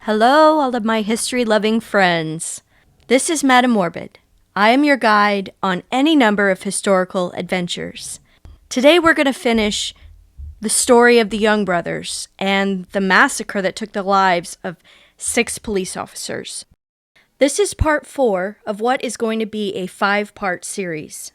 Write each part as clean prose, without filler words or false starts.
Hello, all of my history-loving friends. This is Madam Morbid. I am your guide on any number of historical adventures. Today we're going to finish the story of the Young brothers and the massacre that took the lives of 6 police officers. This is part 4 of what is going to be a 5-part series.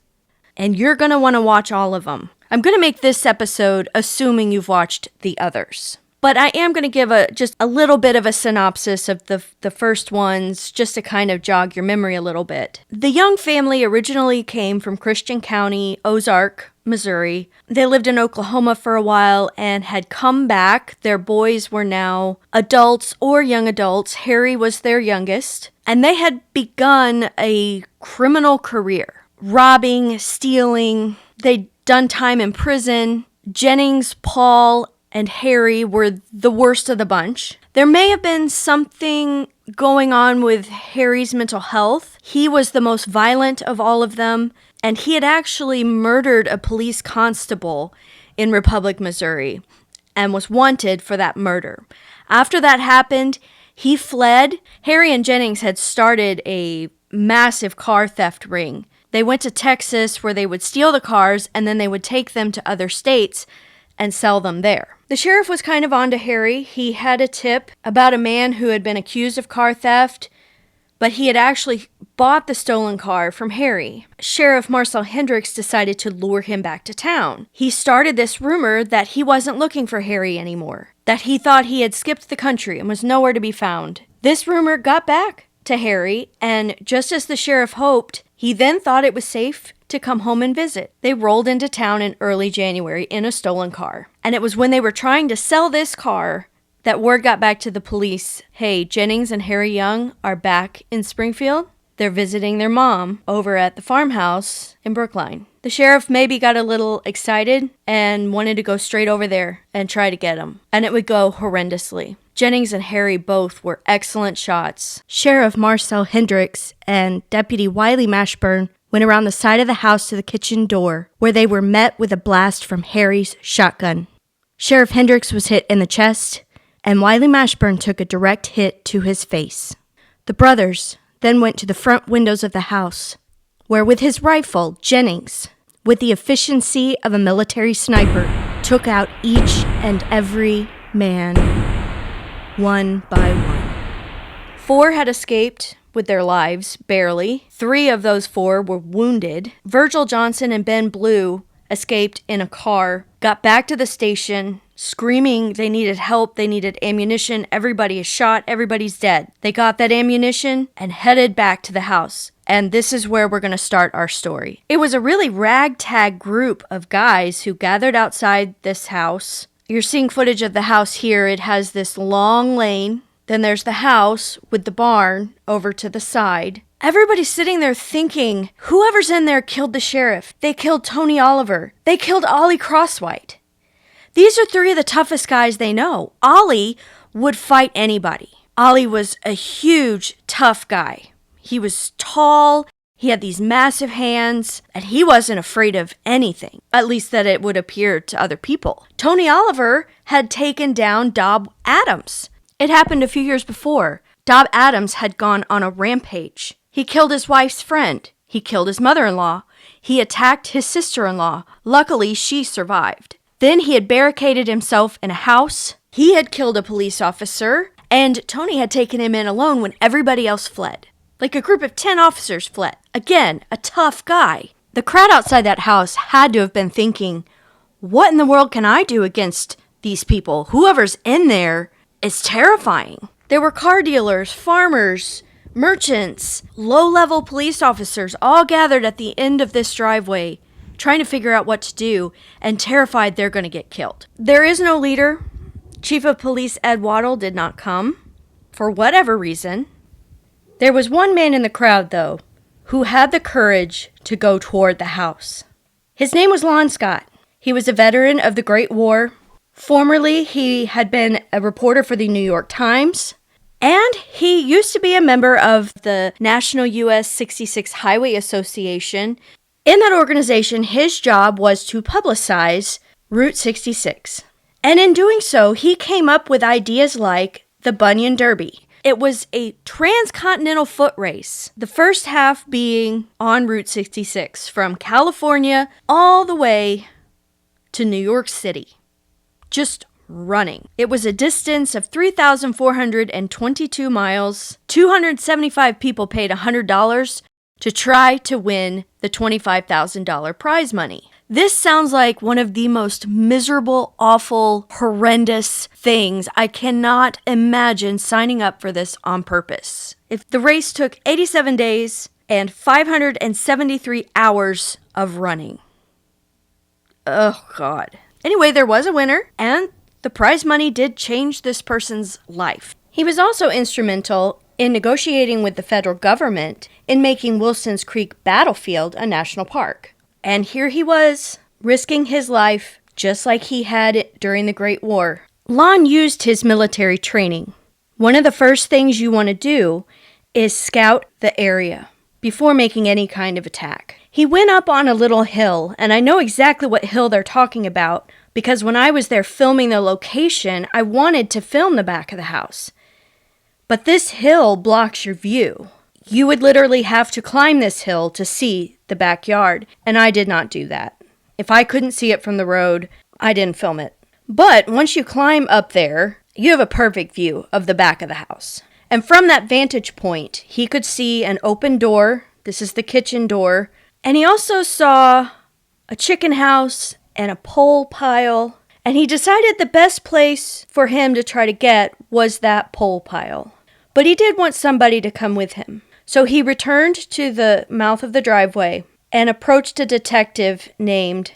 And you're going to want to watch all of them. I'm going to make this episode assuming you've watched the others. But I am going to give just a little bit of a synopsis of the first ones, just to kind of jog your memory a little bit. The Young family originally came from Christian County, Ozark, Missouri. They lived in Oklahoma for a while and had come back. Their boys were now adults or young adults. Harry was their youngest. And they had begun a criminal career. Robbing, stealing. They'd done time in prison. Jennings, Paul, and Harry were the worst of the bunch. There may have been something going on with Harry's mental health. He was the most violent of all of them, and he had actually murdered a police constable in Republic, Missouri, and was wanted for that murder. After that happened, he fled. Harry and Jennings had started a massive car theft ring. They went to Texas where they would steal the cars, and then they would take them to other states and sell them there. The sheriff was kind of on to Harry. He had a tip about a man who had been accused of car theft, but he had actually bought the stolen car from Harry. Sheriff Marcel Hendricks decided to lure him back to town. He started this rumor that he wasn't looking for Harry anymore, that he thought he had skipped the country and was nowhere to be found. This rumor got back to Harry, and just as the sheriff hoped, he then thought it was safe to come home and visit. They rolled into town in early January in a stolen car. And it was when they were trying to sell this car that word got back to the police, hey, Jennings and Harry Young are back in Springfield. They're visiting their mom over at the farmhouse in Brookline. The sheriff maybe got a little excited and wanted to go straight over there and try to get them. And it would go horrendously. Jennings and Harry both were excellent shots. Sheriff Marcel Hendricks and Deputy Wiley Mashburn went around the side of the house to the kitchen door, where they were met with a blast from Harry's shotgun. Sheriff Hendricks was hit in the chest, and Wiley Mashburn took a direct hit to his face. The brothers then went to the front windows of the house, where with his rifle, Jennings, with the efficiency of a military sniper, took out each and every man, one by one. 4 had escaped with their lives, barely. 3 of those 4 were wounded. Virgil Johnson and Ben Blue escaped in a car, got back to the station, screaming they needed help, they needed ammunition, everybody is shot, everybody's dead. They got that ammunition and headed back to the house. And this is where we're going to start our story. It was a really ragtag group of guys who gathered outside this house. You're seeing footage of the house here. It has this long lane. Then there's the house with the barn over to the side. Everybody's sitting there thinking, whoever's in there killed the sheriff. They killed Tony Oliver. They killed Ollie Crosswhite. These are 3 of the toughest guys they know. Ollie would fight anybody. Ollie was a huge, tough guy. He was tall. He had these massive hands, and he wasn't afraid of anything, at least that it would appear to other people. Tony Oliver had taken down Dob Adams. It happened a few years before. Dob Adams had gone on a rampage. He killed his wife's friend. He killed his mother-in-law. He attacked his sister-in-law. Luckily, she survived. Then he had barricaded himself in a house. He had killed a police officer, and Tony had taken him in alone when everybody else fled. Like a group of 10 officers fled. Again, a tough guy. The crowd outside that house had to have been thinking, what in the world can I do against these people? Whoever's in there is terrifying. There were car dealers, farmers, merchants, low-level police officers all gathered at the end of this driveway, trying to figure out what to do and terrified they're going to get killed. There is no leader. Chief of Police Ed Waddle did not come, for whatever reason. There was one man in the crowd, though, who had the courage to go toward the house. His name was Lon Scott. He was a veteran of the Great War. Formerly, he had been a reporter for the New York Times, and he used to be a member of the National US 66 Highway Association. In that organization, his job was to publicize Route 66. And in doing so, he came up with ideas like the Bunyan Derby. It was a transcontinental foot race, the first half being on Route 66 from California all the way to New York City. Just running. It was a distance of 3,422 miles. 275 people paid $100 to try to win the $25,000 prize money. This sounds like one of the most miserable, awful, horrendous things. I cannot imagine signing up for this on purpose. If the race took 87 days and 573 hours of running. Oh, God. Anyway, there was a winner, and the prize money did change this person's life. He was also instrumental in negotiating with the federal government in making Wilson's Creek Battlefield a national park. And here he was, risking his life just like he had it during the Great War. Lon used his military training. One of the first things you want to do is scout the area before making any kind of attack. He went up on a little hill, and I know exactly what hill they're talking about because when I was there filming the location, I wanted to film the back of the house. But this hill blocks your view. You would literally have to climb this hill to see the backyard, and I did not do that. If I couldn't see it from the road, I didn't film it. But once you climb up there, you have a perfect view of the back of the house. And from that vantage point, he could see an open door. This is the kitchen door. And he also saw a chicken house and a pole pile. And he decided the best place for him to try to get was that pole pile. But he did want somebody to come with him. So he returned to the mouth of the driveway and approached a detective named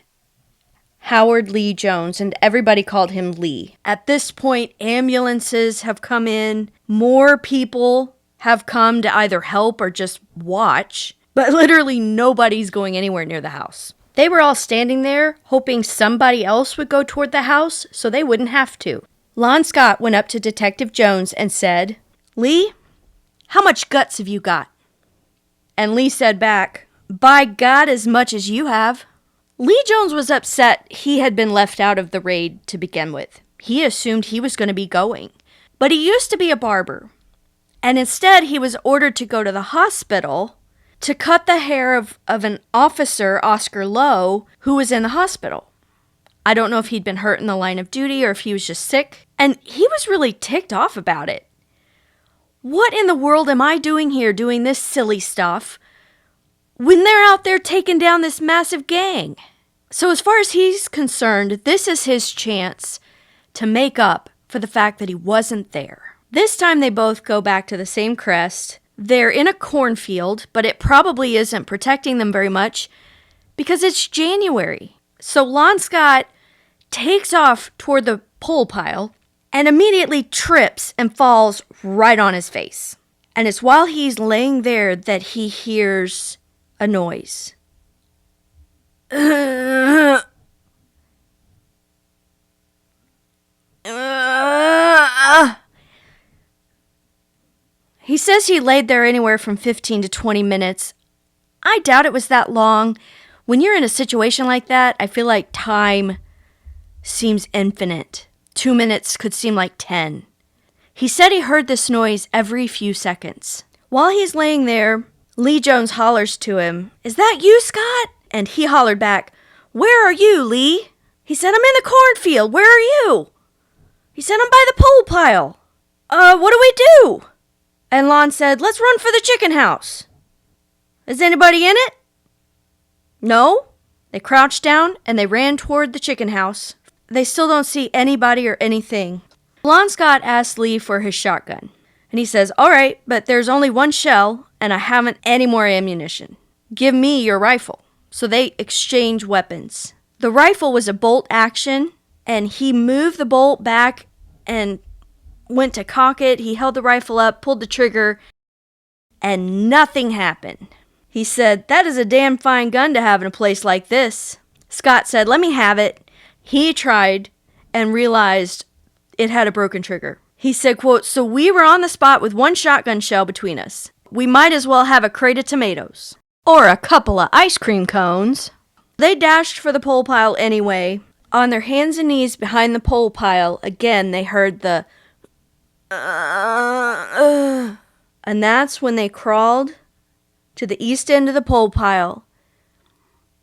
Howard Lee Jones, and everybody called him Lee. At this point, ambulances have come in. More people have come to either help or just watch. But literally nobody's going anywhere near the house. They were all standing there, hoping somebody else would go toward the house so they wouldn't have to. Lon Scott went up to Detective Jones and said, "Lee, how much guts have you got?" And Lee said back, "By God, as much as you have." Lee Jones was upset he had been left out of the raid to begin with. He assumed he was going to be going. But he used to be a barber. And instead, he was ordered to go to the hospital to cut the hair of an officer, Oscar Lowe, who was in the hospital. I don't know if he'd been hurt in the line of duty or if he was just sick. And he was really ticked off about it. What in the world am I doing here doing this silly stuff when they're out there taking down this massive gang? So as far as he's concerned, this is his chance to make up for the fact that he wasn't there. This time they both go back to the same crest. They're in a cornfield, but it probably isn't protecting them very much because it's January. So Lon Scott takes off toward the pole pile and immediately trips and falls right on his face. And it's while he's laying there that he hears a noise. He says he laid there anywhere from 15 to 20 minutes. I doubt it was that long. When you're in a situation like that, I feel like time seems infinite. 2 minutes could seem like 10. He said he heard this noise every few seconds. While he's laying there, Lee Jones hollers to him, "Is that you, Scott?" And he hollered back, "Where are you, Lee?" He said, "I'm in the cornfield. Where are you?" He said, "I'm by the pole pile." What do we do?" And Lon said, "Let's run for the chicken house." "Is anybody in it?" "No." They crouched down and they ran toward the chicken house. They still don't see anybody or anything. Lon Scott asked Lee for his shotgun. And he says, "All right, but there's only one shell and I haven't any more ammunition. Give me your rifle." So they exchange weapons. The rifle was a bolt action, and he moved the bolt back and went to cock it. He held the rifle up, pulled the trigger, and nothing happened. He said, "That is a damn fine gun to have in a place like this." Scott said, "Let me have it." He tried and realized it had a broken trigger. He said, quote, "So we were on the spot with one shotgun shell between us. We might as well have a crate of tomatoes. Or a couple of ice cream cones." They dashed for the pole pile anyway. On their hands and knees behind the pole pile, again they heard the And that's when they crawled to the east end of the pole pile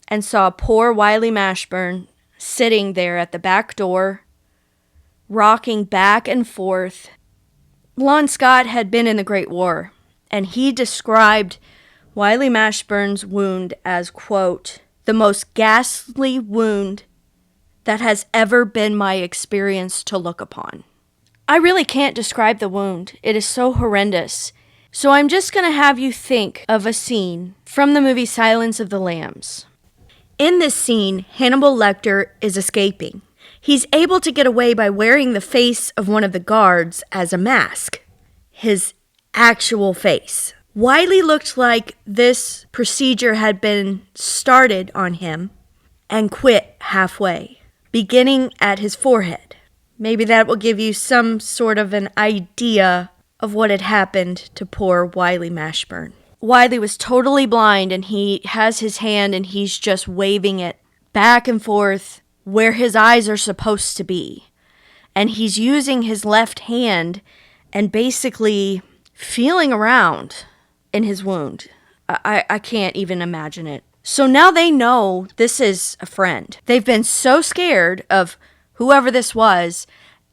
and saw poor Wiley Mashburn sitting there at the back door, rocking back and forth. Lon Scott had been in the Great War, and he described Wiley Mashburn's wound as, quote, the most ghastly wound that has ever been my experience to look upon. I really can't describe the wound. It is so horrendous. So I'm just going to have you think of a scene from the movie Silence of the Lambs. In this scene, Hannibal Lecter is escaping. He's able to get away by wearing the face of one of the guards as a mask. His actual face. Wiley looked like this procedure had been started on him and quit halfway, beginning at his forehead. Maybe that will give you some sort of an idea of what had happened to poor Wiley Mashburn. Wiley was totally blind, and he has his hand and he's just waving it back and forth where his eyes are supposed to be. And he's using his left hand and basically feeling around in his wound. I can't even imagine it. So now they know this is a friend. They've been so scared of whoever this was,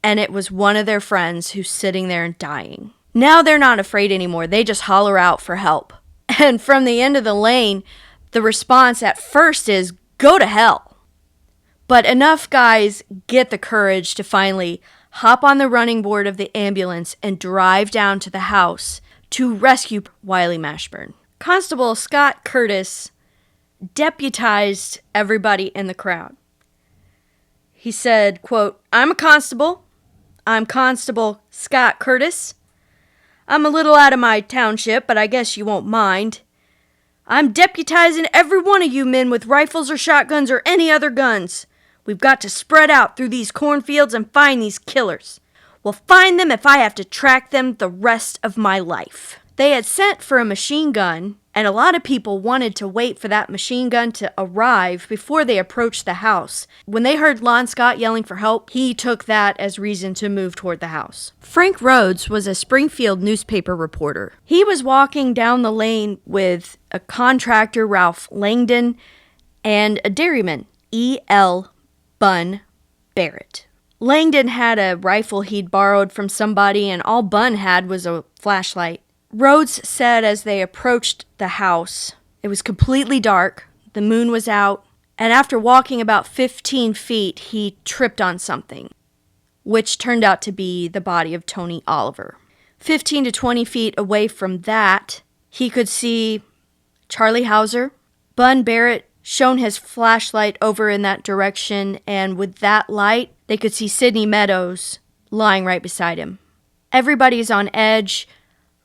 and it was one of their friends who's sitting there and dying. Now they're not afraid anymore. They just holler out for help. And from the end of the lane, the response at first is, go to hell. But enough guys get the courage to finally hop on the running board of the ambulance and drive down to the house to rescue Wiley Mashburn. Constable Scott Curtis deputized everybody in the crowd. He said, quote, I'm a constable. I'm Constable Scott Curtis. I'm a little out of my township, but I guess you won't mind. I'm deputizing every one of you men with rifles or shotguns or any other guns. We've got to spread out through these cornfields and find these killers. We'll find them if I have to track them the rest of my life. They had sent for a machine gun, and a lot of people wanted to wait for that machine gun to arrive before they approached the house. When they heard Lon Scott yelling for help, he took that as reason to move toward the house. Frank Rhodes was a Springfield newspaper reporter. He was walking down the lane with a contractor, Ralph Langdon, and a dairyman, E.L. Bun Barrett. Langdon had a rifle he'd borrowed from somebody, and all Bun had was a flashlight. Rhodes said as they approached the house, it was completely dark, the moon was out, and after walking about 15 feet, he tripped on something, which turned out to be the body of Tony Oliver. 15 to 20 feet away from that, he could see Charlie Hauser. Bun Barrett shone his flashlight over in that direction, and with that light, they could see Sidney Meadows lying right beside him. Everybody's on edge.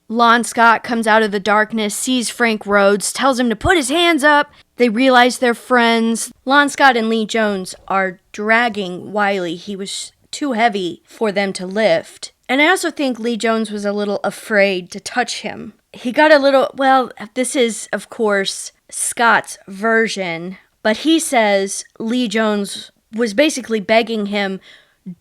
Lon Scott comes out of the darkness, sees Frank Rhodes, tells him to put his hands up. They realize they're friends. Lon Scott and Lee Jones are dragging Wiley. He was too heavy for them to lift. And I also think Lee Jones was a little afraid to touch him. He got a little, well, this is, of course, Scott's version, but he says Lee Jones was basically begging him,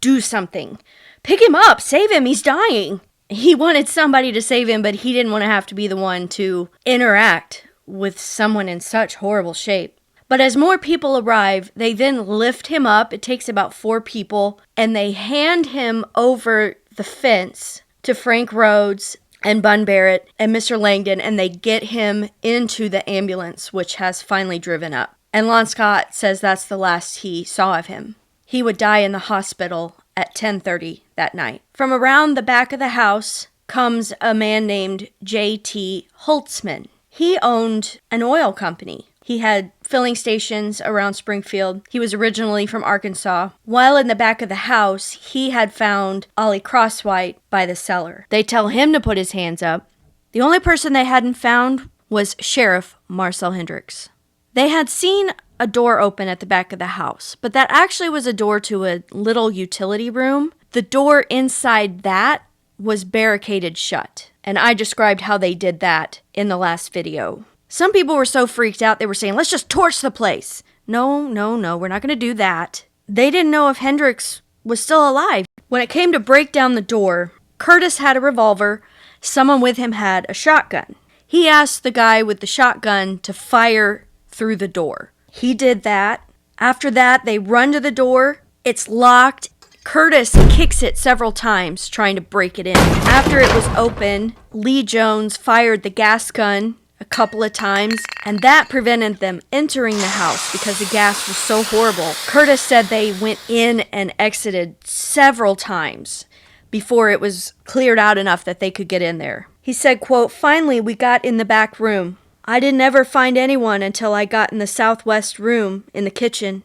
do something. Pick him up, save him, he's dying. He wanted somebody to save him, but he didn't want to have to be the one to interact with someone in such horrible shape. But as more people arrive, they then lift him up. It takes about 4 people, and they hand him over the fence to Frank Rhodes and Bun Barrett and Mr. Langdon, and they get him into the ambulance, which has finally driven up. And Lon Scott says that's the last he saw of him. He would die in the hospital at 10:30 that night. From around the back of the house comes a man named J.T. Holtzman. He owned an oil company. He had filling stations around Springfield. He was originally from Arkansas. While in the back of the house, he had found Ollie Crosswhite by the cellar. They tell him to put his hands up. The only person they hadn't found was Sheriff Marcel Hendricks. They had seen a door open at the back of the house, but that actually was a door to a little utility room. The door inside that was barricaded shut, and I described how they did that in the last video. Some people were so freaked out they were saying, let's just torch the place. No, we're not going to do that. They didn't know if Hendricks was still alive. When it came to break down the door, Curtis had a revolver. Someone with him had a shotgun. He asked the guy with the shotgun to fire through the door. He did that. After that, they run to the door. It's locked. Curtis kicks it several times, trying to break it in. After it was open, Lee Jones fired the gas gun a couple of times, and that prevented them entering the house because the gas was so horrible. Curtis said they went in and exited several times before it was cleared out enough that they could get in there. He said, quote, "Finally, we got in the back room. I didn't ever find anyone until I got in the southwest room in the kitchen.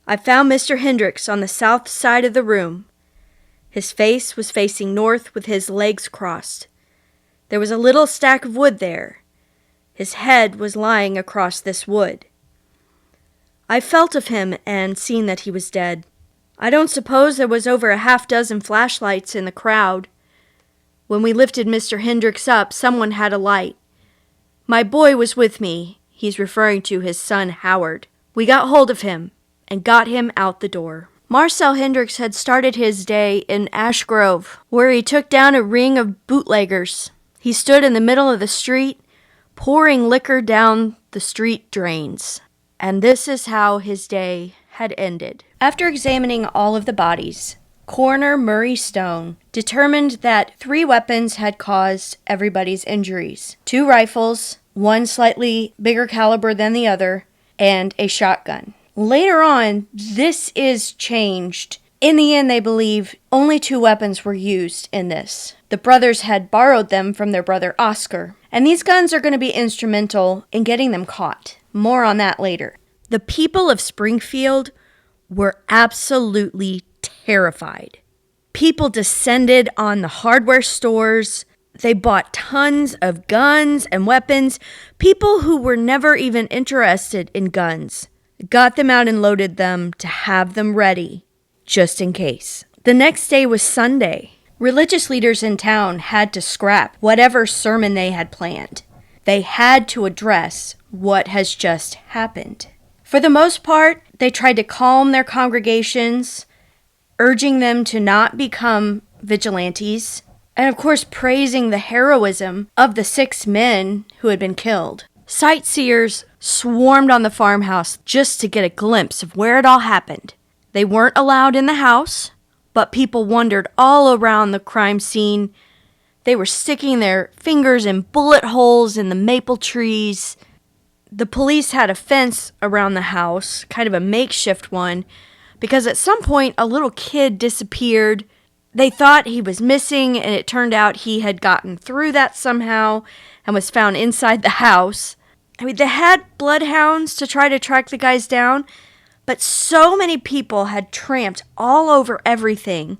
I found Mr. Hendricks on the south side of the room. His face was facing north with his legs crossed. There was a little stack of wood there. His head was lying across this wood. I felt of him and seen that he was dead. I don't suppose there was over a half-dozen flashlights in the crowd. When we lifted Mr. Hendricks up, someone had a light. My boy was with me." He's referring to his son, Howard. "We got hold of him and got him out the door." Marcel Hendricks had started his day in Ash Grove, where he took down a ring of bootleggers. He stood in the middle of the street, pouring liquor down the street drains. And this is how his day had ended. After examining all of the bodies, Coroner Murray Stone determined that 3 weapons had caused everybody's injuries. 2 rifles, one slightly bigger caliber than the other, and a shotgun. Later on, this is changed. In the end, they believe only 2 weapons were used in this. The brothers had borrowed them from their brother Oscar, and these guns are going to be instrumental in getting them caught. More on that later. The people of Springfield were absolutely terrified. People descended on the hardware stores. They bought tons of guns and weapons. People who were never even interested in guns got them out and loaded them to have them ready, just in case. The next day was Sunday. Religious leaders in town had to scrap whatever sermon they had planned. They had to address what has just happened. For the most part, they tried to calm their congregations, urging them to not become vigilantes, and of course praising the heroism of the 6 men who had been killed. Sightseers swarmed on the farmhouse just to get a glimpse of where it all happened. They weren't allowed in the house, but people wandered all around the crime scene. They were sticking their fingers in bullet holes in the maple trees. The police had a fence around the house, kind of a makeshift one, because at some point a little kid disappeared. They thought he was missing, and it turned out he had gotten through that somehow and was found inside the house. I mean, they had bloodhounds to try to track the guys down, but so many people had tramped all over everything.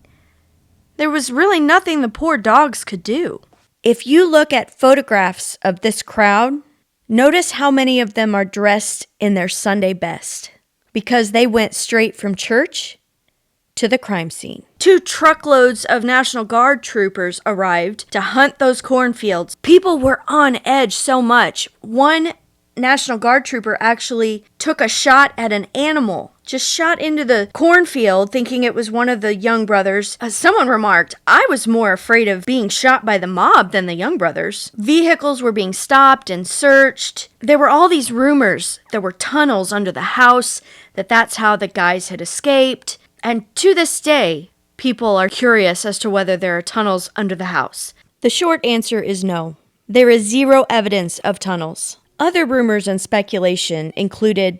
There was really nothing the poor dogs could do. If you look at photographs of this crowd, notice how many of them are dressed in their Sunday best, because they went straight from church to the crime scene. 2 truckloads of National Guard troopers arrived to hunt those cornfields. People were on edge so much. One National Guard trooper actually took a shot at an animal, just shot into the cornfield thinking it was one of the Young brothers. Someone remarked, "I was more afraid of being shot by the mob than the Young brothers." Vehicles were being stopped and searched. There were all these rumors. There were tunnels under the house, that's how the guys had escaped. And to this day, people are curious as to whether there are tunnels under the house. The short answer is no. There is 0 evidence of tunnels. Other rumors and speculation included,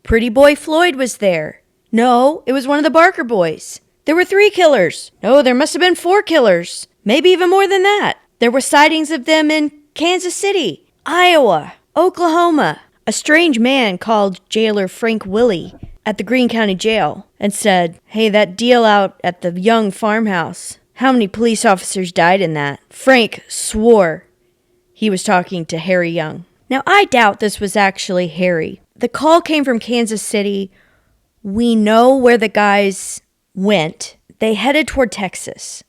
Pretty Boy Floyd was there. No, it was one of the Barker boys. There were 3 killers. No, there must have been 4 killers. Maybe even more than that. There were sightings of them in Kansas City, Iowa, Oklahoma. A strange man called jailer Frank Willie at the Greene County Jail and said, "Hey, that deal out at the Young farmhouse, how many police officers died in that?" Frank swore he was talking to Harry Young. Now, I doubt this was actually Harry. The call came from Kansas City. We know where the guys went. They headed toward Texas.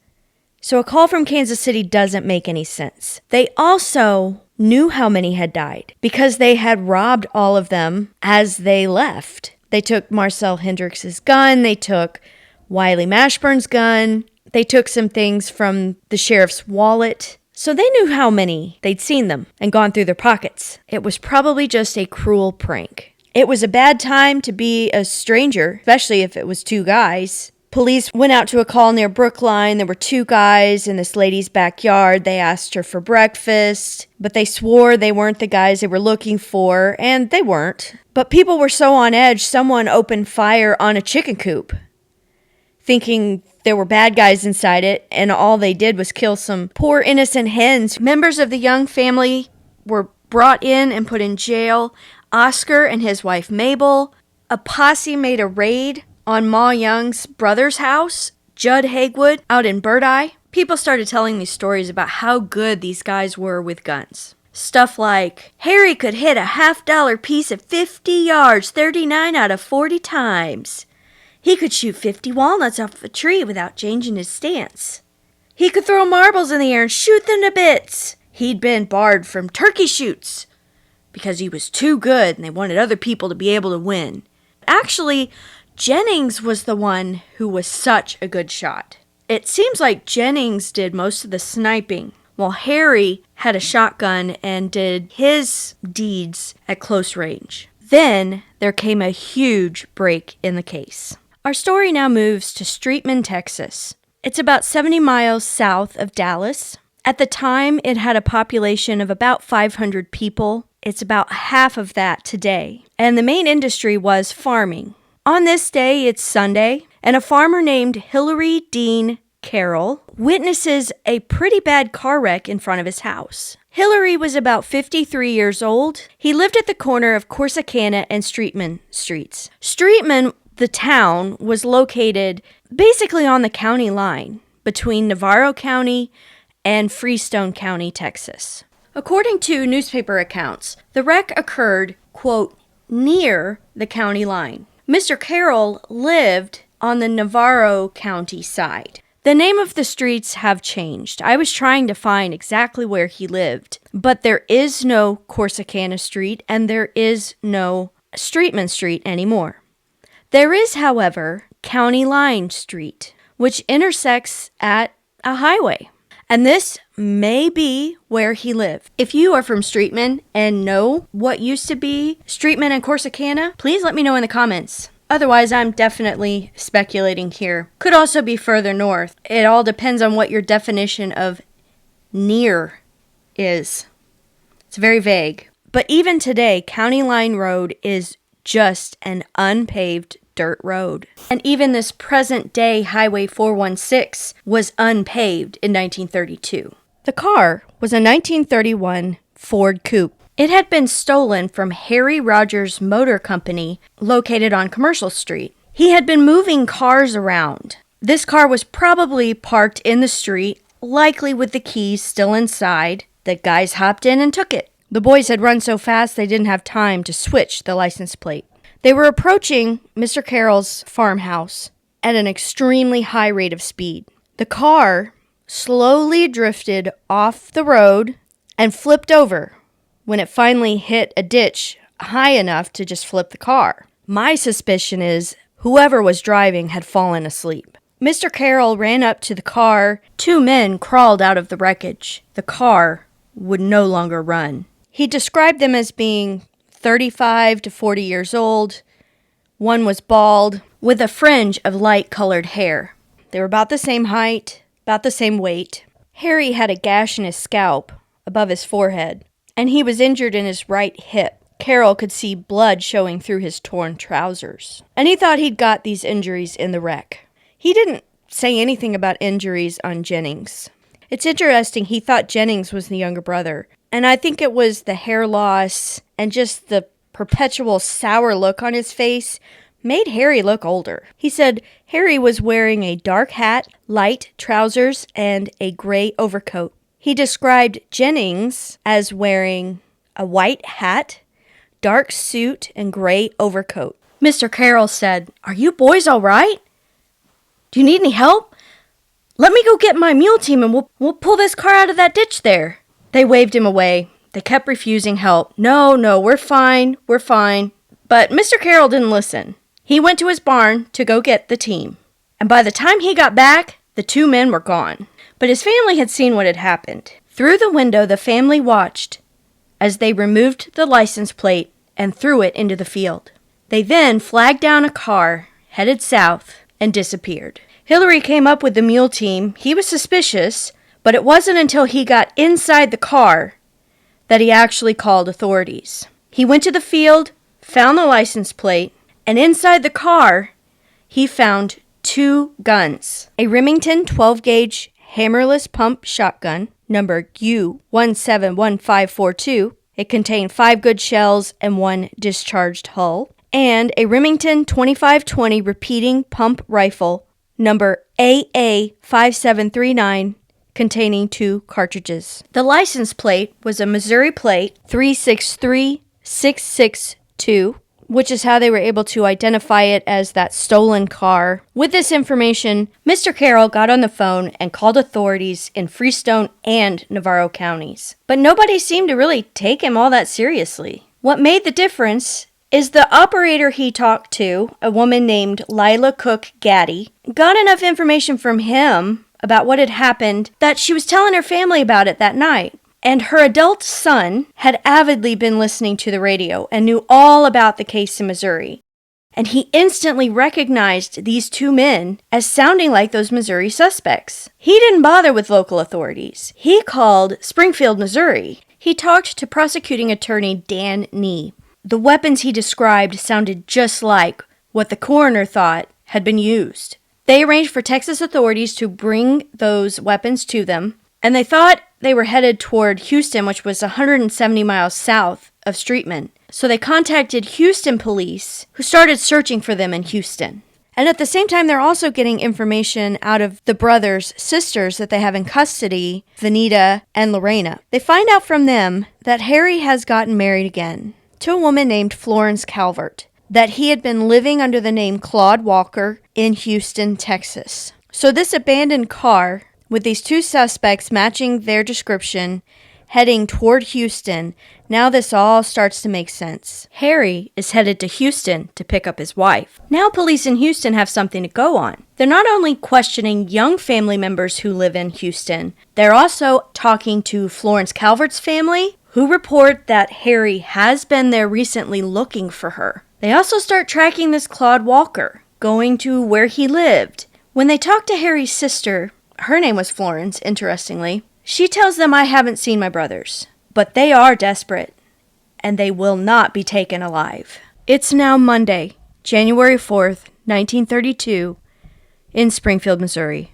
So a call from Kansas City doesn't make any sense. They also knew how many had died because they had robbed all of them as they left. They took Marcel Hendricks' gun. They took Wiley Mashburn's gun. They took some things from the sheriff's wallet, so they knew how many. They'd seen them and gone through their pockets. It was probably just a cruel prank. It was a bad time to be a stranger, especially if it was two guys. Police went out to a call near Brookline. There were two guys in this lady's backyard. They asked her for breakfast, but they swore they weren't the guys they were looking for, and they weren't. But people were so on edge, someone opened fire on a chicken coop, thinking there were bad guys inside it, and all they did was kill some poor innocent hens. Members of the Young family were brought in and put in jail. Oscar and his wife Mabel. A posse made a raid on Ma Young's brother's house, Judd Hagewood, out in Bird Eye. People started telling me stories about how good these guys were with guns. Stuff like, Harry could hit a $50 piece at 50 yards 39 out of 40 times. He could shoot 50 walnuts off a tree without changing his stance. He could throw marbles in the air and shoot them to bits. He'd been barred from turkey shoots because he was too good and they wanted other people to be able to win. Actually, Jennings was the one who was such a good shot. It seems like Jennings did most of the sniping, while Harry had a shotgun and did his deeds at close range. Then there came a huge break in the case. Our story now moves to Streetman, Texas. It's about 70 miles south of Dallas. At the time, it had a population of about 500 people. It's about half of that today. And the main industry was farming. On this day, it's Sunday, and a farmer named Hillary Dean Carroll witnesses a pretty bad car wreck in front of his house. Hillary was about 53 years old. He lived at the corner of Corsicana and Streetman streets. Streetman, the town, was located basically on the county line between Navarro County and Freestone County, Texas. According to newspaper accounts, the wreck occurred, quote, near the county line. Mr. Carroll lived on the Navarro County side. The name of the streets have changed. I was trying to find exactly where he lived, but there is no Corsicana Street and there is no Streetman Street anymore. There is, however, County Line Street, which intersects at a highway. And this may be where he lived. If you are from Streetman and know what used to be Streetman and Corsicana, please let me know in the comments. Otherwise, I'm definitely speculating here. Could also be further north. It all depends on what your definition of near is. It's very vague. But even today, County Line Road is just an unpaved dirt road. And even this present-day Highway 416 was unpaved in 1932. The car was a 1931 Ford Coupe. It had been stolen from Harry Rogers Motor Company, located on Commercial Street. He had been moving cars around. This car was probably parked in the street, likely with the keys still inside. The guys hopped in and took it. The boys had run so fast they didn't have time to switch the license plate. They were approaching Mr. Carroll's farmhouse at an extremely high rate of speed. The car slowly drifted off the road and flipped over when it finally hit a ditch high enough to just flip the car. My suspicion is whoever was driving had fallen asleep. Mr. Carroll ran up to the car. Two men crawled out of the wreckage. The car would no longer run. He described them as being 35 to 40 years old. One was bald, with a fringe of light-colored hair. They were about the same height, about the same weight. Harry had a gash in his scalp above his forehead, and he was injured in his right hip. Carroll could see blood showing through his torn trousers, and he thought he'd got these injuries in the wreck. He didn't say anything about injuries on Jennings. It's interesting, he thought Jennings was the younger brother, and I think it was the hair loss and just the perpetual sour look on his face made Harry look older. He said Harry was wearing a dark hat, light trousers, and a gray overcoat. He described Jennings as wearing a white hat, dark suit, and gray overcoat. Mr. Carroll said, "Are you boys all right? Do you need any help? Let me go get my mule team and we'll pull this car out of that ditch there." They waved him away. They kept refusing help. No, we're fine. But Mr. Carroll didn't listen. He went to his barn to go get the team. And by the time he got back, The two men were gone, but his family had seen what had happened. Through the window, the family watched as they removed the license plate and threw it into the field. They then flagged down a car, headed south, and disappeared. Hillary came up with the mule team. He was suspicious, but it wasn't until he got inside the car that he actually called authorities. He went to the field, found the license plate, and inside the car, he found 2 guns. A Remington 12-gauge hammerless pump shotgun, number U171542. It contained 5 good shells and 1 discharged hull. And a Remington 2520 repeating pump rifle, number AA5739, containing 2 cartridges. The license plate was a Missouri plate 363662, which is how they were able to identify it as that stolen car. With this information, Mr. Carroll got on the phone and called authorities in Freestone and Navarro counties. But nobody seemed to really take him all that seriously. What made the difference is the operator he talked to, a woman named Lila Cook Gaddy, got enough information from him about what had happened that she was telling her family about it that night. And her adult son had avidly been listening to the radio and knew all about the case in Missouri. And he instantly recognized these 2 men as sounding like those Missouri suspects. He didn't bother with local authorities. He called Springfield, Missouri. He talked to prosecuting attorney Dan Nee. The weapons he described sounded just like what the coroner thought had been used. They arranged for Texas authorities to bring those weapons to them, and they thought they were headed toward Houston, which was 170 miles south of Streetman. So they contacted Houston police, who started searching for them in Houston. And at the same time, they're also getting information out of the brothers' sisters that they have in custody, Vanita and Lorena. They find out from them that Harry has gotten married again to a woman named Florence Calvert, that he had been living under the name Claude Walker in Houston, Texas. So this abandoned car, with these 2 suspects matching their description, heading toward Houston, now this all starts to make sense. Harry is headed to Houston to pick up his wife. Now police in Houston have something to go on. They're not only questioning young family members who live in Houston, they're also talking to Florence Calvert's family, who report that Harry has been there recently looking for her. They also start tracking this Claude Walker, going to where he lived. When they talk to Harry's sister, her name was Florence, interestingly, she tells them, "I haven't seen my brothers, but they are desperate, and they will not be taken alive." It's now Monday, January 4th, 1932, in Springfield, Missouri.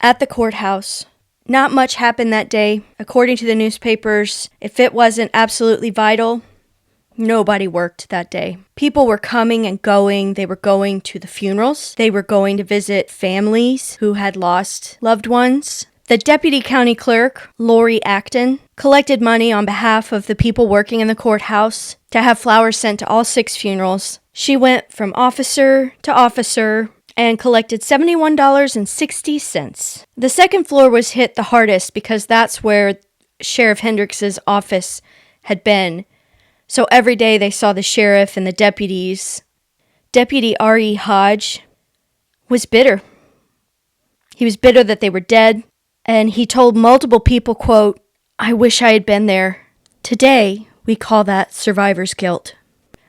At the courthouse, not much happened that day. According to the newspapers, if it wasn't absolutely vital, nobody worked that day. People were coming and going. They were going to the funerals. They were going to visit families who had lost loved ones. The deputy county clerk, Lori Acton, collected money on behalf of the people working in the courthouse to have flowers sent to all 6 funerals. She went from officer to officer and collected $71.60. The second floor was hit the hardest because that's where Sheriff Hendricks's office had been. So every day they saw the sheriff and the deputies. Deputy R.E. Hodge was bitter. He was bitter that they were dead, and he told multiple people, quote, "I wish I had been there." Today, we call that survivor's guilt.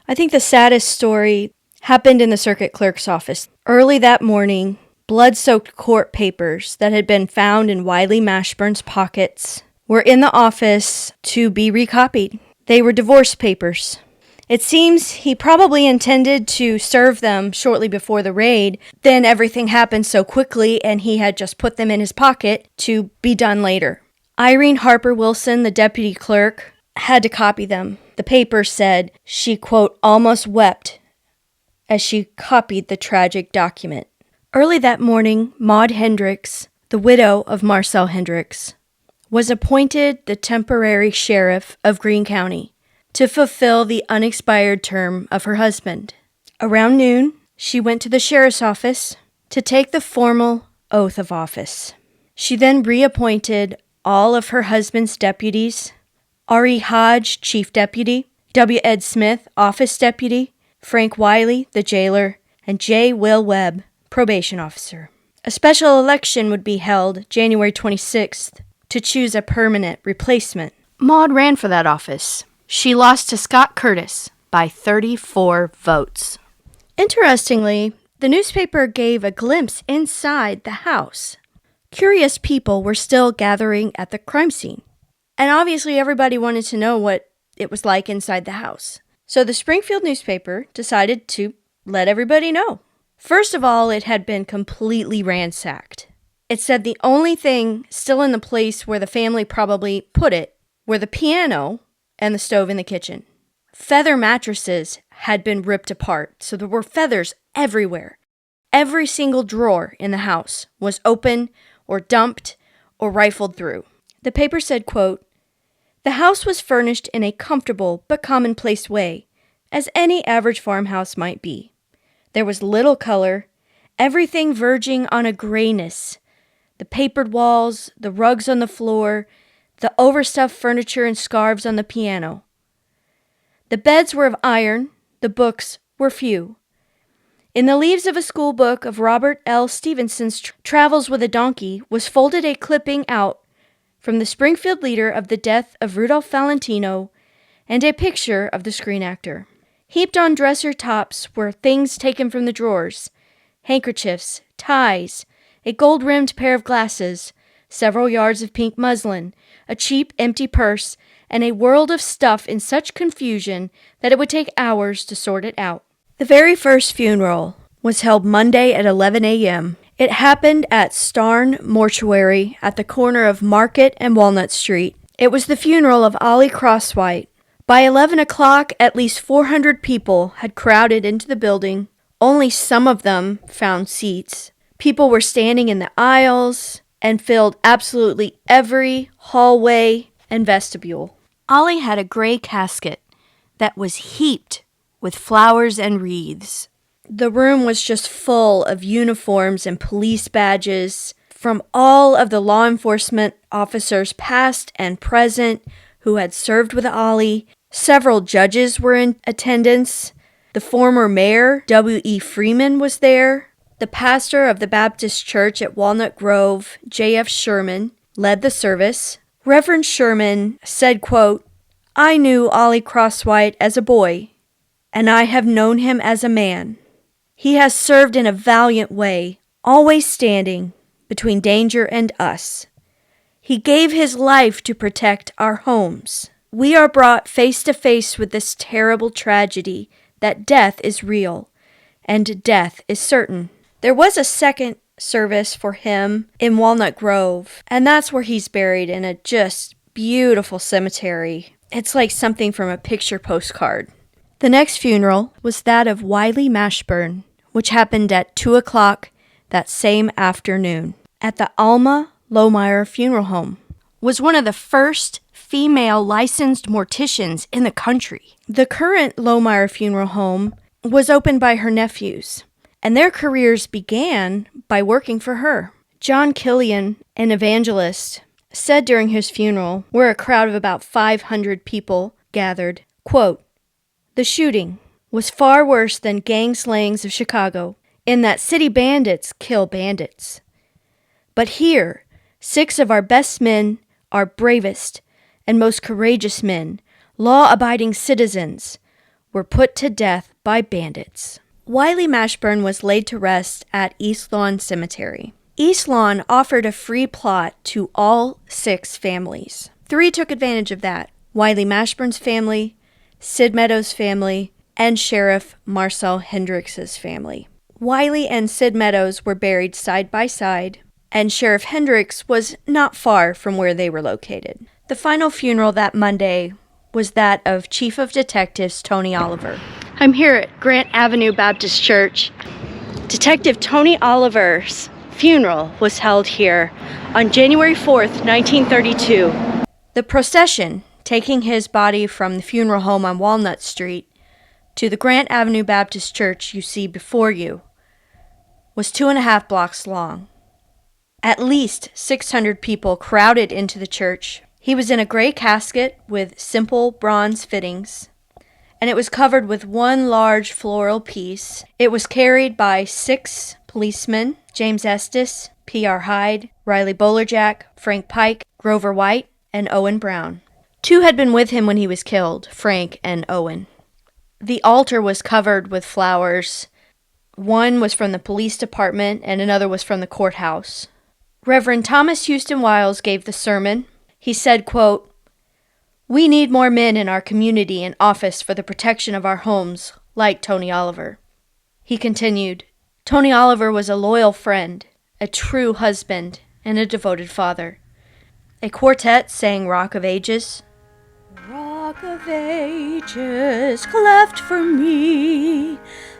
I think the saddest story happened in the circuit clerk's office. Early that morning, blood-soaked court papers that had been found in Wiley Mashburn's pockets were in the office to be recopied. They were divorce papers. It seems he probably intended to serve them shortly before the raid. Then everything happened so quickly and he had just put them in his pocket to be done later. Irene Harper Wilson, the deputy clerk, had to copy them. The paper said she, quote, almost wept as she copied the tragic document. Early that morning, Maud Hendricks, the widow of Marcel Hendricks, was appointed the temporary sheriff of Greene County to fulfill the unexpired term of her husband. Around noon, she went to the sheriff's office to take the formal oath of office. She then reappointed all of her husband's deputies: R.E. Hodge, chief deputy; W. Ed Smith, office deputy; Frank Wiley, the jailer; and J. Will Webb, probation officer. A special election would be held January 26th to choose a permanent replacement. Maud ran for that office. She lost to Scott Curtis by 34 votes. Interestingly, the newspaper gave a glimpse inside the house. Curious people were still gathering at the crime scene. And obviously everybody wanted to know what it was like inside the house. So the Springfield newspaper decided to let everybody know. First of all, it had been completely ransacked. It said the only thing still in the place where the family probably put it were the piano and the stove in the kitchen. Feather mattresses had been ripped apart, so there were feathers everywhere. Every single drawer in the house was open or dumped or rifled through. The paper said, quote, "The house was furnished in a comfortable but commonplace way, as any average farmhouse might be. There was little color, everything verging on a grayness. The papered walls, the rugs on the floor, the overstuffed furniture and scarves on the piano. The beds were of iron, the books were few. In the leaves of a school book of Robert L. Stevenson's Travels with a Donkey was folded a clipping out from the Springfield leader of the death of Rudolph Valentino and a picture of the screen actor. Heaped on dresser tops were things taken from the drawers, handkerchiefs, ties, a gold-rimmed pair of glasses, several yards of pink muslin, a cheap empty purse, and a world of stuff in such confusion that it would take hours to sort it out." The very first funeral was held Monday at 11 a.m. It happened at Starn Mortuary at the corner of Market and Walnut Street. It was the funeral of Ollie Crosswhite. By 11 o'clock, at least 400 people had crowded into the building. Only some of them found seats. People were standing in the aisles and filled absolutely every hallway and vestibule. Ollie had a gray casket that was heaped with flowers and wreaths. The room was just full of uniforms and police badges from all of the law enforcement officers past and present who had served with Ollie. Several judges were in attendance. The former mayor, W.E. Freeman, was there. The pastor of the Baptist Church at Walnut Grove, J.F. Sherman, led the service. Reverend Sherman said, quote, "I knew Ollie Crosswhite as a boy, and I have known him as a man. He has served in a valiant way, always standing between danger and us. He gave his life to protect our homes. We are brought face to face with this terrible tragedy that death is real and death is certain." There was a second service for him in Walnut Grove, and that's where he's buried in a just beautiful cemetery. It's like something from a picture postcard. The next funeral was that of Wiley Mashburn, which happened at 2 o'clock that same afternoon at the Alma Lohmeyer Funeral Home. Was one of the first female licensed morticians in the country. The current Lohmeyer Funeral Home was opened by her nephews, and their careers began by working for her. John Killian, an evangelist, said during his funeral, where a crowd of about 500 people gathered, quote, "The shooting was far worse than gang slayings of Chicago, in that city bandits kill bandits. But here, 6 of our best men, our bravest and most courageous men, law-abiding citizens, were put to death by bandits." Wiley Mashburn was laid to rest at East Lawn Cemetery. East Lawn offered a free plot to all 6 families. 3 took advantage of that: Wiley Mashburn's family, Sid Meadows' family, and Sheriff Marcel Hendricks' family. Wiley and Sid Meadows were buried side by side, and Sheriff Hendricks was not far from where they were located. The final funeral that Monday was that of Chief of Detectives Tony Oliver. I'm here at Grant Avenue Baptist Church. Detective Tony Oliver's funeral was held here on January 4th, 1932. The procession taking his body from the funeral home on Walnut Street to the Grant Avenue Baptist Church you see before you was 2.5 blocks long. At least 600 people crowded into the church. He was in a gray casket with simple bronze fittings, and it was covered with one large floral piece. It was carried by 6 policemen James Estes, P.R. Hyde, Riley Bolerjack, Frank Pike, Grover White, and Owen Brown. 2 had been with him when he was killed, Frank and Owen. The altar was covered with flowers. One was from the police department and another was from the courthouse. Reverend Thomas Houston Wiles gave the sermon. He said, quote, "We need more men in our community in office for the protection of our homes, like Tony Oliver." He continued, "Tony Oliver was a loyal friend, a true husband, and a devoted father." A quartet sang Rock of Ages. Rock of Ages, cleft for me,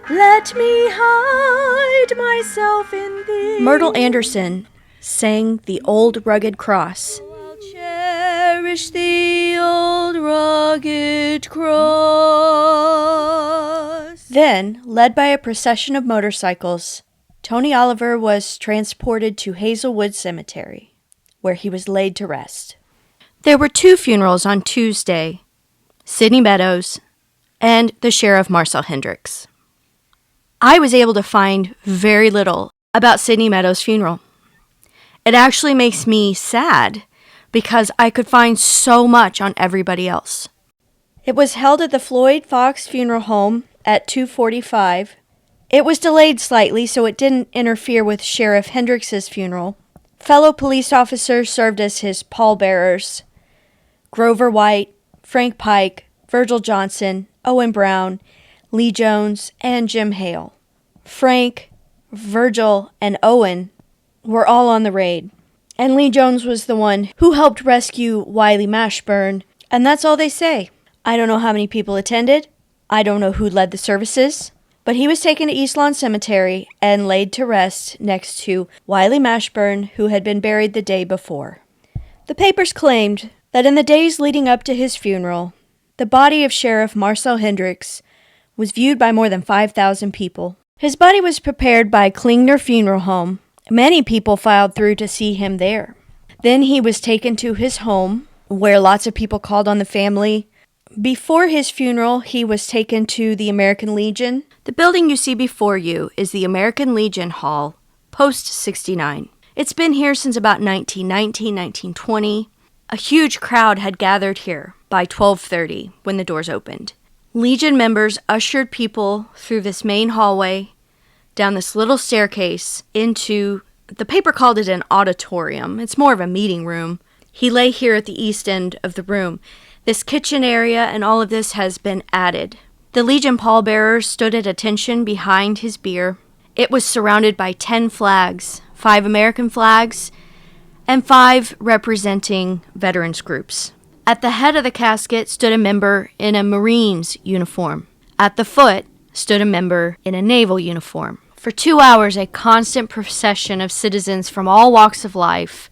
let me hide myself in thee. Myrtle Anderson sang The Old Rugged Cross. I'll cherish the old rugged cross. Then, led by a procession of motorcycles, Tony Oliver was transported to Hazelwood Cemetery, where he was laid to rest. There were 2 funerals on Tuesday, Sidney Meadows and the Sheriff Marcel Hendricks. I was able to find very little about Sidney Meadows' funeral. It actually makes me sad because I could find so much on everybody else. It was held at the Floyd Fox Funeral Home at 2:45. It was delayed slightly so it didn't interfere with Sheriff Hendricks' funeral. Fellow police officers served as his pallbearers. Grover White, Frank Pike, Virgil Johnson, Owen Brown, Lee Jones, and Jim Hale. Frank, Virgil, and Owen were all on the raid, and Lee Jones was the one who helped rescue Wiley Mashburn, and that's all they say. I don't know how many people attended. I don't know who led the services, but he was taken to East Lawn Cemetery and laid to rest next to Wiley Mashburn, who had been buried the day before. The papers claimed that in the days leading up to his funeral, the body of Sheriff Marcel Hendricks was viewed by more than 5,000 people. His body was prepared by Klingner Funeral Home. Many people filed through to see him there. Then he was taken to his home, where lots of people called on the family. Before his funeral, he was taken to the American Legion. The building you see before you is the American Legion Hall, post 69. It's been here since about 1919, 1920. A huge crowd had gathered here by 12:30 when the doors opened. Legion members ushered people through this main hallway, down this little staircase, into, the paper called it an auditorium. It's more of a meeting room. He lay here at the east end of the room. This kitchen area and all of this has been added. The Legion pallbearers stood at attention behind his bier. It was surrounded by 10 flags, 5 American flags, and 5 representing veterans groups. At the head of the casket stood a member in a Marines uniform. At the foot stood a member in a naval uniform. For 2 hours, a constant procession of citizens from all walks of life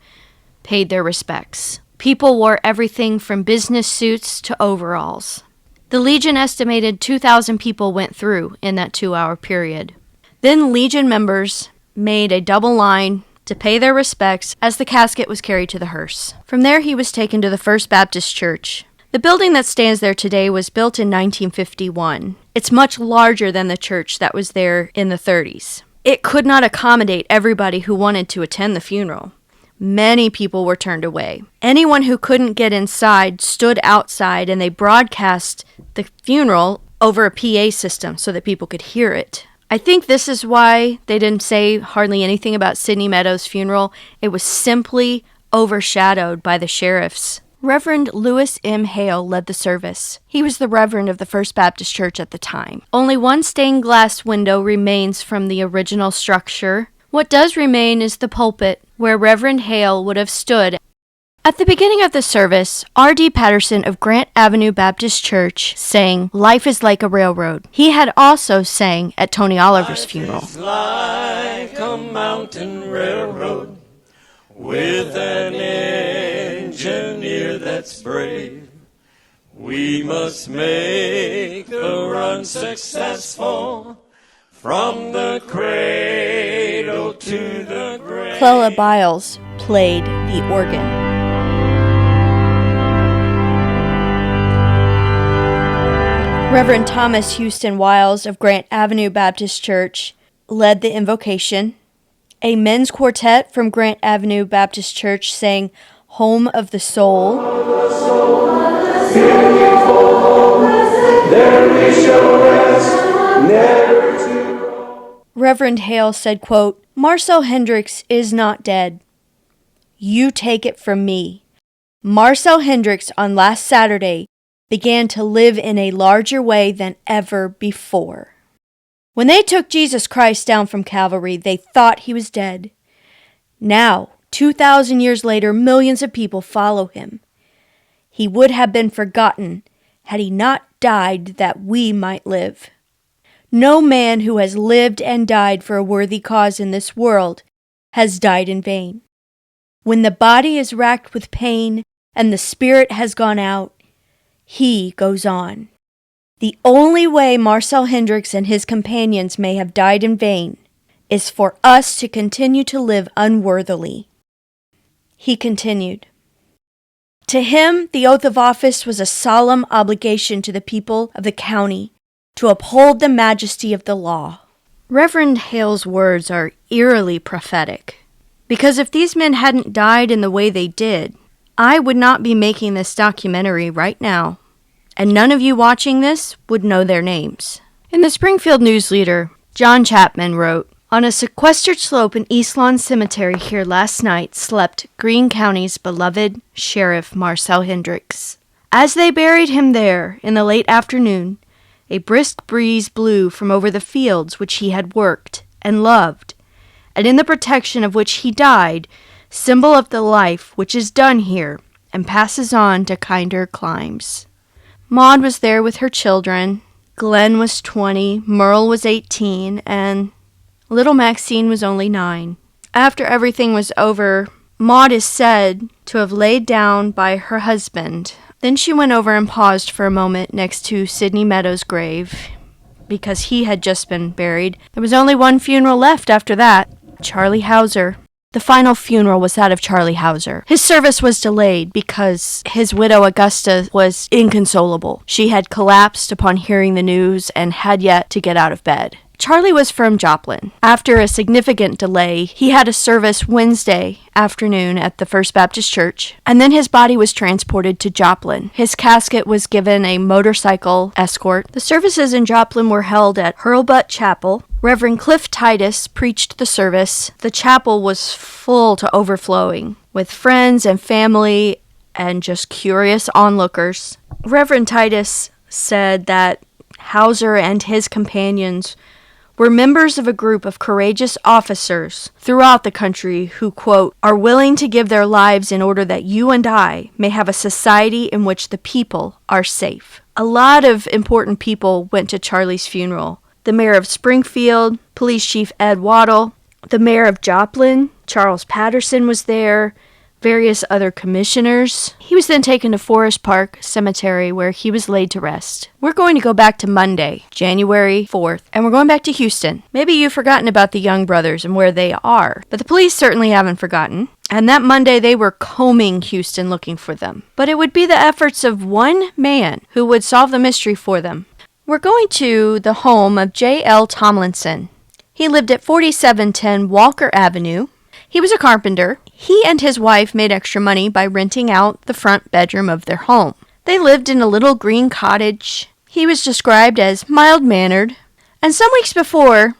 paid their respects. People wore everything from business suits to overalls. The Legion estimated 2,000 people went through in that 2-hour period. Then Legion members made a double line to pay their respects as the casket was carried to the hearse. From there, he was taken to the First Baptist Church. The building that stands there today was built in 1951. It's much larger than the church that was there in the 30s. It could not accommodate everybody who wanted to attend the funeral. Many people were turned away. Anyone who couldn't get inside stood outside, and they broadcast the funeral over a PA system so that people could hear it. I think this is why they didn't say hardly anything about Sidney Meadows' funeral. It was simply overshadowed by the sheriff's. Reverend Lewis M. Hale led the service. He was the reverend of the First Baptist Church at the time. Only one stained glass window remains from the original structure. What does remain is the pulpit, where Reverend Hale would have stood. At the beginning of the service, R.D. Patterson of Grant Avenue Baptist Church sang "Life is Like a Railroad." He had also sang at Tony Oliver's funeral. Life is like a mountain railroad with an engineer that's brave. We must make the run successful from the cradle to the grave. Clella Biles played the organ. Reverend Thomas Houston Wiles of Grant Avenue Baptist Church led the invocation. A men's quartet from Grant Avenue Baptist Church sang Home of the Soul. There we shall rest, never to... Reverend Hale said, quote, Marcel Hendricks is not dead. You take it from me. Marcel Hendricks on last Saturday began to live in a larger way than ever before. When they took Jesus Christ down from Calvary, they thought he was dead. Now, 2,000 years later, millions of people follow him. He would have been forgotten had he not died that we might live. No man who has lived and died for a worthy cause in this world has died in vain. When the body is racked with pain and the spirit has gone out, he goes on. The only way Marcel Hendricks and his companions may have died in vain is for us to continue to live unworthily. He continued, To him, the oath of office was a solemn obligation to the people of the county to uphold the majesty of the law. Reverend Hale's words are eerily prophetic, because if these men hadn't died in the way they did, I would not be making this documentary right now, and none of you watching this would know their names. In the Springfield News Leader, John Chapman wrote, On a sequestered slope in East Lawn Cemetery here last night slept Greene County's beloved Sheriff Marcel Hendricks. As they buried him there in the late afternoon, a brisk breeze blew from over the fields which he had worked and loved, and in the protection of which he died, symbol of the life which is done here and passes on to kinder climes. Maud was there with her children. Glenn was 20, Merle was 18, and little Maxine was only 9. After everything was over, Maud is said to have laid down by her husband. Then she went over and paused for a moment next to Sidney Meadows' grave, because he had just been buried. There was only one funeral left after that, Charlie Hauser. The final funeral was that of Charlie Hauser. His service was delayed because his widow Augusta was inconsolable. She had collapsed upon hearing the news and had yet to get out of bed. Charlie was from Joplin. After a significant delay, he had a service Wednesday afternoon at the First Baptist Church, and then his body was transported to Joplin. His casket was given a motorcycle escort. The services in Joplin were held at Hurlbut Chapel. Reverend Cliff Titus preached the service. The chapel was full to overflowing, with friends and family and just curious onlookers. Reverend Titus said that Hauser and his companions were members of a group of courageous officers throughout the country who, quote, are willing to give their lives in order that you and I may have a society in which the people are safe. A lot of important people went to Charlie's funeral. The mayor of Springfield, Police Chief Ed Waddell, the mayor of Joplin, Charles Patterson was there, various other commissioners. He was then taken to Forest Park Cemetery where he was laid to rest. We're going to go back to Monday, January 4th, and we're going back to Houston. Maybe you've forgotten about the Young brothers and where they are, but the police certainly haven't forgotten. And that Monday they were combing Houston looking for them. But it would be the efforts of one man who would solve the mystery for them. We're going to the home of J.L. Tomlinson. He lived at 4710 Walker Avenue. He was a carpenter. He and his wife made extra money by renting out the front bedroom of their home. They lived in a little green cottage. He was described as mild-mannered. And some weeks before,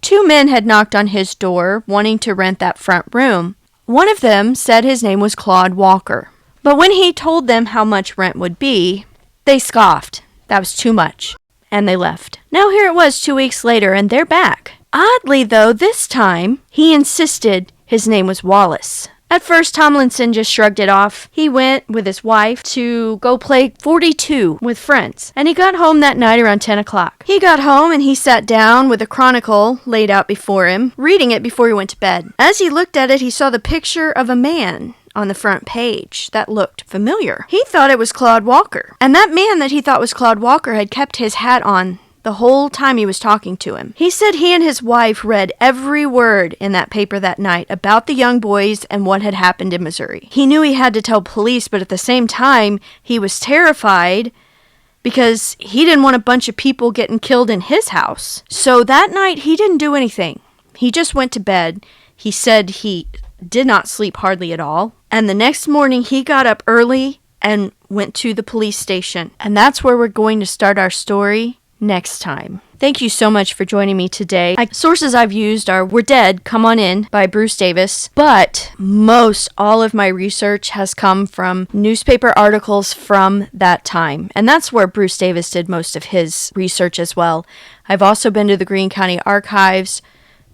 2 men had knocked on his door wanting to rent that front room. One of them said his name was Claude Walker. But when he told them how much rent would be, they scoffed. That was too much. And they left. Now here it was 2 weeks later, and they're back. Oddly, though, this time, he insisted his name was Wallace. At first, Tomlinson just shrugged it off. He went with his wife to go play 42 with friends, and he got home that night around 10 o'clock. He got home and he sat down with a chronicle laid out before him, reading it before he went to bed. As he looked at it, he saw the picture of a man on the front page that looked familiar. He thought it was Claude Walker, and that man that he thought was Claude Walker had kept his hat on the whole time he was talking to him. He said he and his wife read every word in that paper that night about the young boys and what had happened in Missouri. He knew he had to tell police, but at the same time, he was terrified because he didn't want a bunch of people getting killed in his house. So that night, he didn't do anything. He just went to bed. He said he did not sleep hardly at all. And the next morning, he got up early and went to the police station. And that's where we're going to start our story next time. Thank you so much for joining me today. Sources I've used are We're Dead, Come On In by Bruce Davis, but most all of my research has come from newspaper articles from that time. And that's where Bruce Davis did most of his research as well. I've also been to the Greene County Archives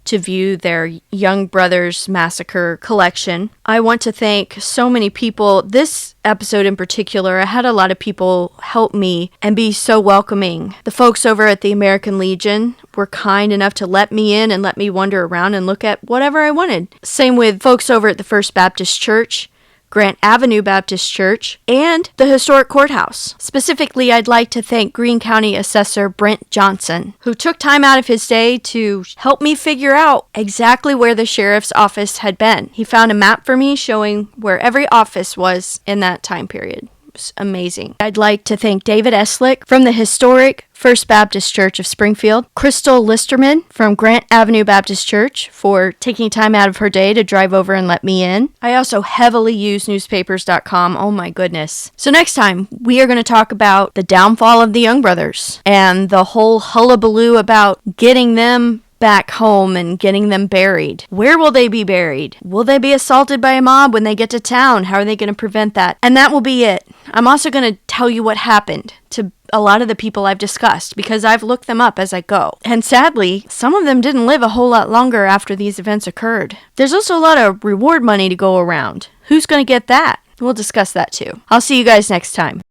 to view their Young Brothers Massacre collection. I want to thank so many people. This episode in particular, I had a lot of people help me and be so welcoming. The folks over at the American Legion were kind enough to let me in and let me wander around and look at whatever I wanted. Same with folks over at the First Baptist Church, Grant Avenue Baptist Church, and the historic courthouse. Specifically, I'd like to thank Greene County Assessor Brent Johnson, who took time out of his day to help me figure out exactly where the sheriff's office had been. He found a map for me showing where every office was in that time period. Amazing. I'd like to thank David Eslick from the historic First Baptist Church of Springfield, Crystal Listerman from Grant Avenue Baptist Church for taking time out of her day to drive over and let me in. I also heavily use newspapers.com. Oh my goodness. So next time, we are going to talk about the downfall of the Young Brothers and the whole hullabaloo about getting them back home and getting them buried. Where will they be buried? Will they be assaulted by a mob when they get to town? How are they going to prevent that? And that will be it. I'm also going to tell you what happened to a lot of the people I've discussed because I've looked them up as I go. And sadly, some of them didn't live a whole lot longer after these events occurred. There's also a lot of reward money to go around. Who's going to get that? We'll discuss that too. I'll see you guys next time.